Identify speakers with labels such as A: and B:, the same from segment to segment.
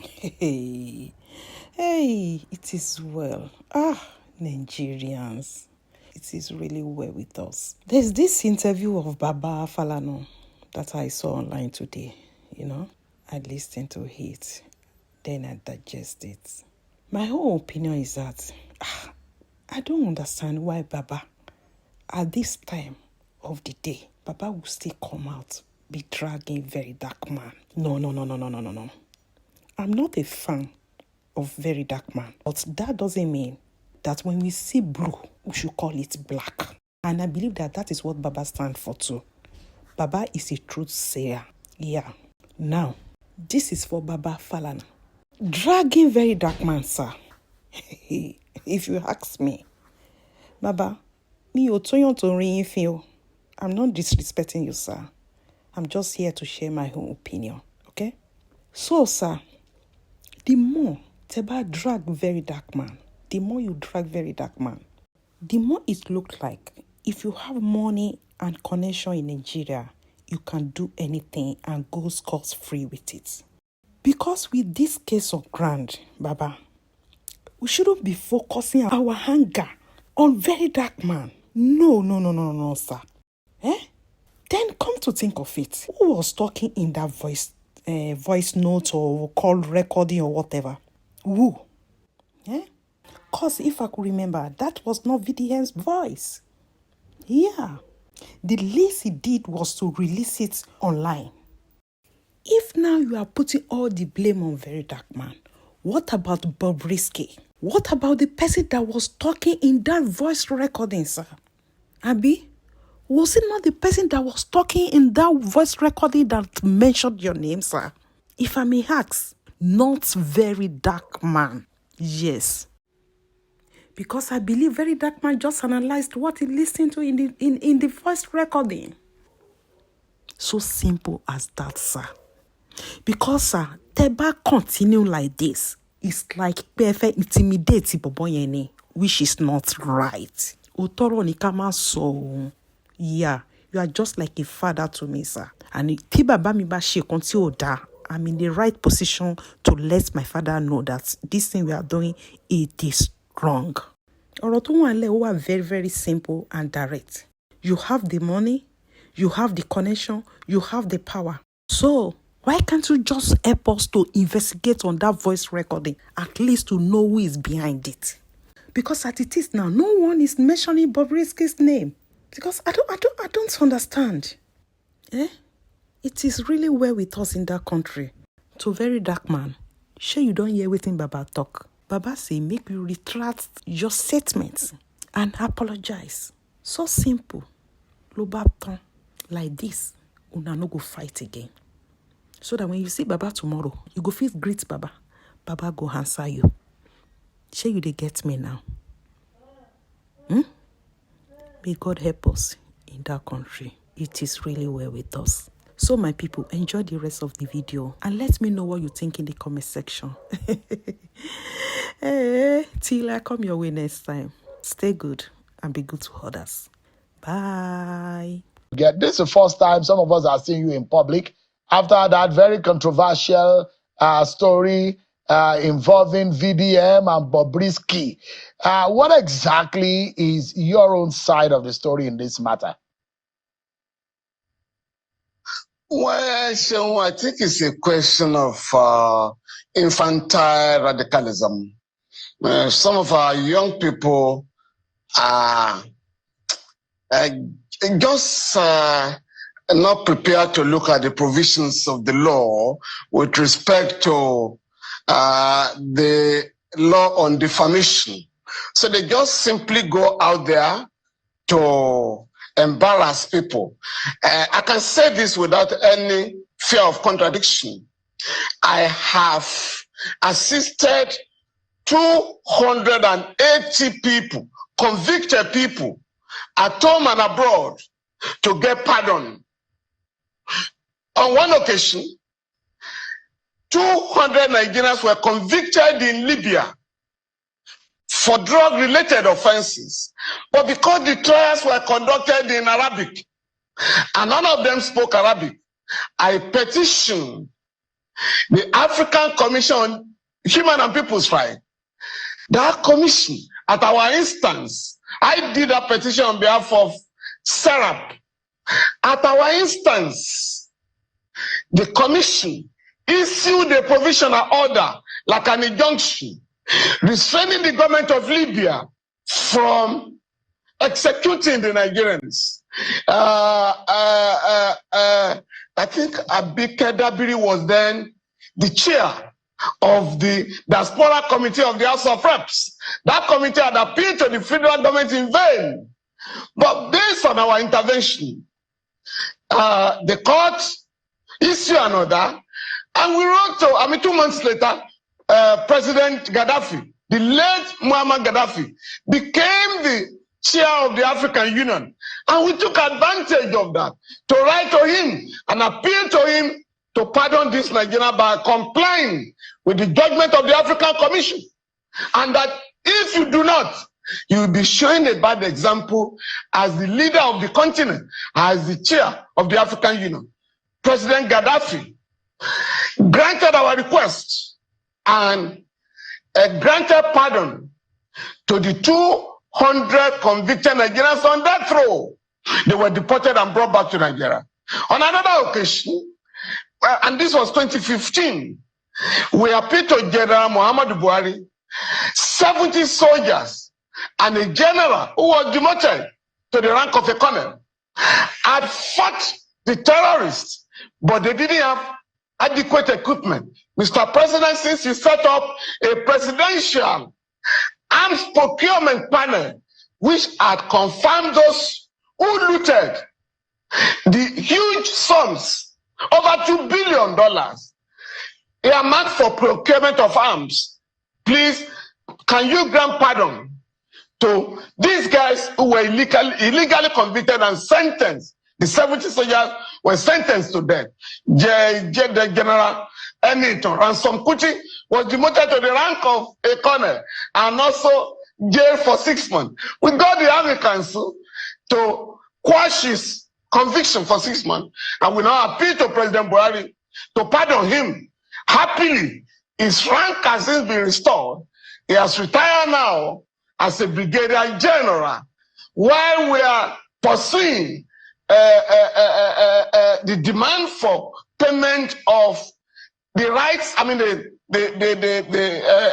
A: Hey, it is well. Nigerians, it is really well with us. There's this interview of Baba Falana that I saw online today. I listened to it, then I digest it. My whole opinion is that I don't understand why Baba, at this time of the day, Baba will still come out, be dragging Verydarkman. No. I'm not a fan of Verydarkman, but that doesn't mean that when we see blue, we should call it black. And I believe that is what Baba stands for too. Baba is a truth sayer. Yeah. Now, this is for Baba Falana. Dragging Verydarkman, sir. If you ask me, Baba, I'm not disrespecting you, sir. I'm just here to share my own opinion, okay? So, sir, the more Teba drag Verydarkman, the more you drag Verydarkman, the more it looks like if you have money and connection in Nigeria, you can do anything and go scot-free with it. Because with this case of Grand, Baba, we shouldn't be focusing our anger on Verydarkman. No, sir. Then come to think of it, who was talking in that voice note or call recording or whatever? Who? Because if I could remember, that was not VDM's voice. Yeah. The least he did was to release it online. If now you are putting all the blame on Verydarkman, what about Bobrisky? What about the person that was talking in that voice recording, sir? Abi? Was it not the person that was talking in that voice recording that mentioned your name, sir? If I may ask, not Verydarkman. Yes. Because I believe Verydarkman just analyzed what he listened to in the voice recording. So simple as that, sir. Because, sir, Teba continue like this. It's like perfect intimidating Boboyene, which is not right. Otoro Nikama so. Yeah, you are just like a father to me, sir. And I'm in the right position to let my father know that this thing we are doing, it is wrong. Ọ̀rọ̀ very, very simple and direct. You have the money, you have the connection, you have the power. So, why can't you just help us to investigate on that voice recording, at least to know who is behind it? Because as it is now, no one is mentioning Bobrisky's name. Because I don't understand. It is really well with us in that country. To Verydarkman, sure you don't hear everything Baba talk. Baba say make you retract your statements and apologize. So simple. Lobapton. Like this, una no go fight again. So that when you see Baba tomorrow, you go feel greet Baba. Baba go answer you. Sure you dey get me now. May God help us in that country. It is really well with us. So my people, enjoy the rest of the video and let me know what you think in the comment section. Till I come your way next time. Stay good and be good to others. Bye.
B: This is the first time some of us are seeing you in public. After that very controversial story involving VDM and Bobrisky. What exactly is your own side of the story in this matter?
C: Well, Sean, I think it's a question of infantile radicalism. Some of our young people are just not prepared to look at the provisions of the law with respect to the law on defamation. So they just simply go out there to embarrass people. I can say this without any fear of contradiction. I have assisted 280 people, convicted people, at home and abroad, to get pardon. On one occasion, 200 Nigerians were convicted in Libya for drug-related offenses. But because the trials were conducted in Arabic, and none of them spoke Arabic, I petitioned the African Commission on Human and People's Rights, that commission, at our instance, I did a petition on behalf of SERAP. At our instance, the commission issued a provisional order, like an injunction, restraining the government of Libya from executing the Nigerians. I think Abike Dabiri was then the chair of the Diaspora Committee of the House of Reps. That committee had appealed to the federal government in vain. But based on our intervention, the court issued an order, and we wrote to, 2 months later, President Gaddafi, the late Muammar Gaddafi, became the chair of the African Union. And we took advantage of that to write to him and appeal to him to pardon this Nigeria by complying with the judgment of the African Commission. And that if you do not, you will be showing a bad example as the leader of the continent, as the chair of the African Union. President Gaddafi granted our request and granted pardon to the 200 convicted Nigerians on death row. They were deported and brought back to Nigeria. On another occasion, and this was 2015, we appealed to General Muhammadu Buhari, 70 soldiers and a general who was demoted to the rank of a colonel had fought the terrorists, but they didn't have adequate equipment. Mr. President, since you set up a presidential arms procurement panel, which had confirmed those who looted the huge sums, over $2 billion, earmarked for procurement of arms, please, can you grant pardon to these guys who were illegally convicted and sentenced? The 70 soldiers were sentenced to death. General Eniton Ransom Kuti was demoted to the rank of a colonel and also jailed for 6 months. We got the Army Council to quash his conviction for 6 months, and we now appeal to President Buhari to pardon him. Happily, his rank has since been restored. He has retired now as a brigadier general, while we are pursuing the demand for payment of the rights, the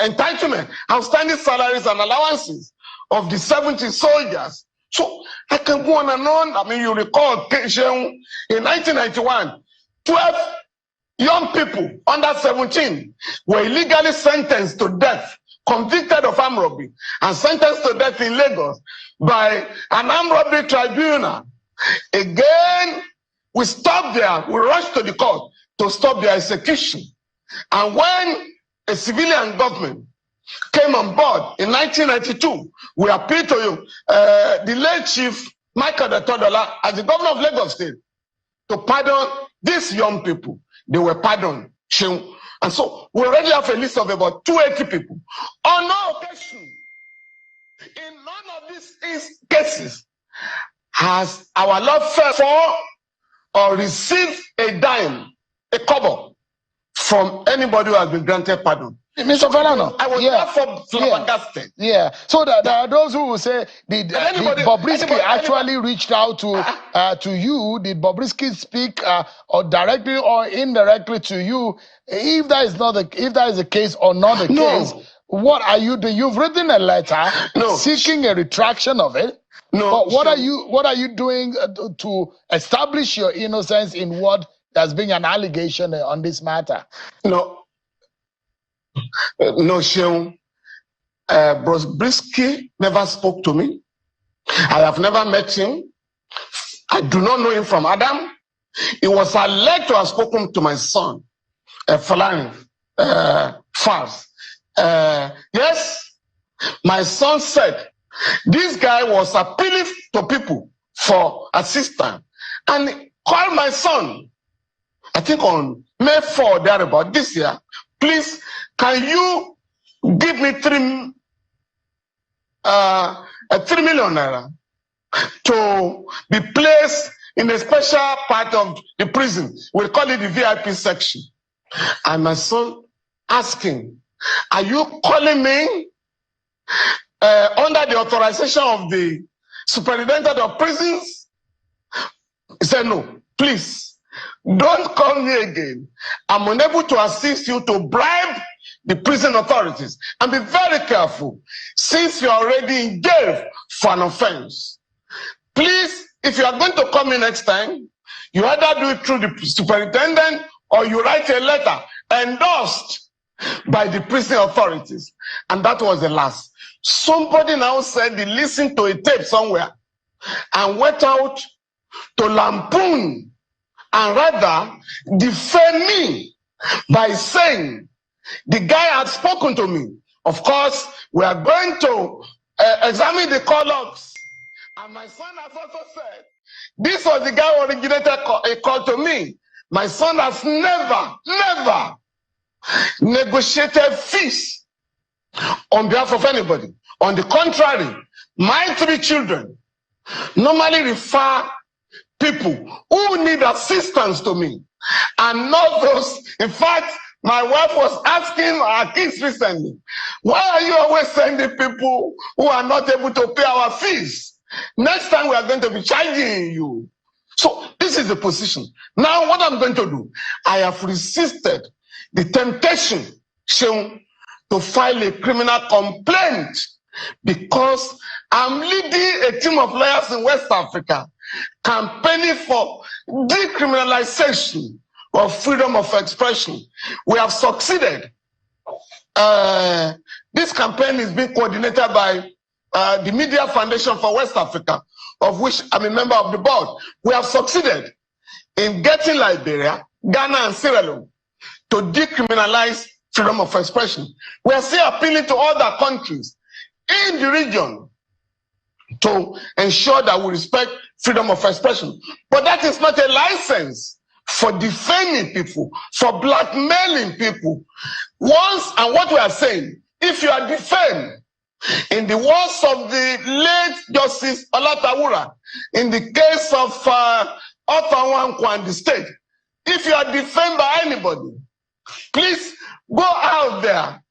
C: entitlement, outstanding salaries and allowances of the 70 soldiers. So I can go on and on. You recall in 1991, 12 young people under 17 were illegally sentenced to death, convicted of armed robbery, and sentenced to death in Lagos by an armed robbery tribunal. Again, we stopped there. We rushed to the court to stop their execution. And when a civilian government came on board in 1992, we appealed to you, the late Chief Michael Detodola, as the governor of Lagos State, to pardon these young people. They were pardoned. And so we already have a list of about 280 people. On no occasion, in none of these cases, has our Lord felt for or received a dime, a kobo, from anybody who has been granted pardon.
B: Mr. Falana,
C: I was therefore flabbergasted.
B: Yeah. So that there are those who will say, did Bobrisky actually reached out to you? Did Bobrisky speak or directly or indirectly to you? If that is the case or not the case, what are you doing? You've written a letter seeking a retraction of it. But what are you doing to establish your innocence in what has been an allegation on this matter?
C: No, Sheung. Bobrisky never spoke to me. I have never met him. I do not know him from Adam. It was alleged to have spoken to my son, Falana Fars. Yes, my son said this guy was appealing to people for assistance and called my son, I think on May 4, thereabout this year, please, can you give me 3 million naira to be placed in a special part of the prison? We'll call it the VIP section. And my son asking, are you calling me under the authorization of the superintendent of prisons? He said, no, please, don't call me again. I'm unable to assist you to bribe the prison authorities. And be very careful, since you're already in jail for an offense. Please, if you are going to come in next time, you either do it through the superintendent or you write a letter endorsed by the prison authorities. And that was the last. Somebody now said he listened to a tape somewhere and went out to lampoon and rather defame me by saying the guy had spoken to me. Of course, we are going to examine the call logs. And my son has also said, this was the guy who originated a call to me. My son has never negotiated fees on behalf of anybody. On the contrary, my 3 children normally refer people who need assistance to me, and not those. In fact, my wife was asking our kids recently, why are you always sending people who are not able to pay our fees? Next time we are going to be charging you. So this is the position. Now what I'm going to do, I have resisted the temptation shown to file a criminal complaint because I'm leading a team of lawyers in West Africa campaigning for decriminalization of freedom of expression. We have succeeded. This campaign is being coordinated by the Media Foundation for West Africa, of which I'm a member of the board. We have succeeded in getting Liberia, Ghana, and Sierra Leone to decriminalize freedom of expression. We are still appealing to other countries in the region to ensure that we respect freedom of expression. But that is not a license for defaming people, for blackmailing people. Once, and what we are saying, if you are defamed, in the words of the late Justice Olatawura, in the case of Otawankwa and the state, if you are defamed by anybody, please go out there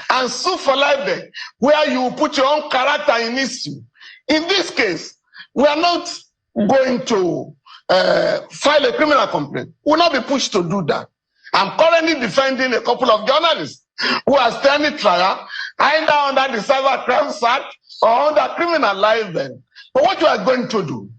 C: and sue for libel, where you put your own character in issue. In this case, we are not going to file a criminal complaint. We will not be pushed to do that. I'm currently defending a couple of journalists who are standing trial either under the Cyber Crimes Act or under criminal libel. But what we are going to do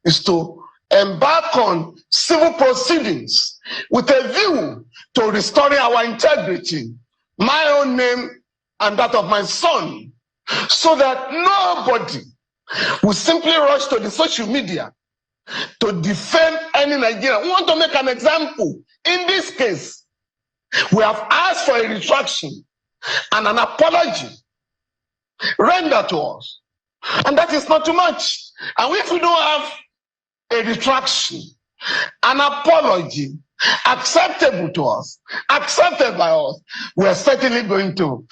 C: is to embark on civil proceedings with a view to restoring our integrity, my own name and that of my son, so that nobody will simply rush to the social media to defend any Nigerian. We want to make an example. In this case, we have asked for a retraction and an apology rendered to us. And that is not too much. And if we don't have a retraction, an apology acceptable to us, accepted by us, we are certainly going to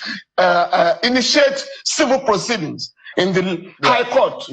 C: initiate civil proceedings in the High Court.